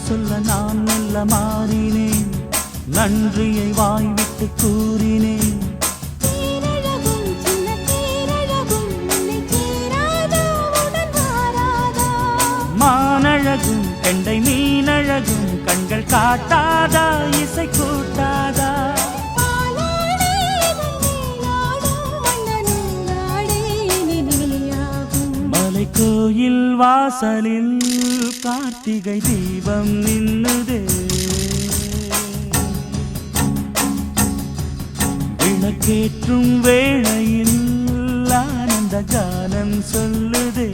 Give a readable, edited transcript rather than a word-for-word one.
சொல்ல நான் மெல்ல மாறினேன், நன்றியை வாய்விட்டு கூறினேன். மானழகும் கெண்டை மீனழகும் கண்கள் காட்டாதா, இசை கூட்டாதா? மலை கோயில் வாசலில் கார்த்திகை தீபம் நின்னுதே, விளக்கேற்றும் வேளையில் ஆனந்த கானம் சொல்லுதே.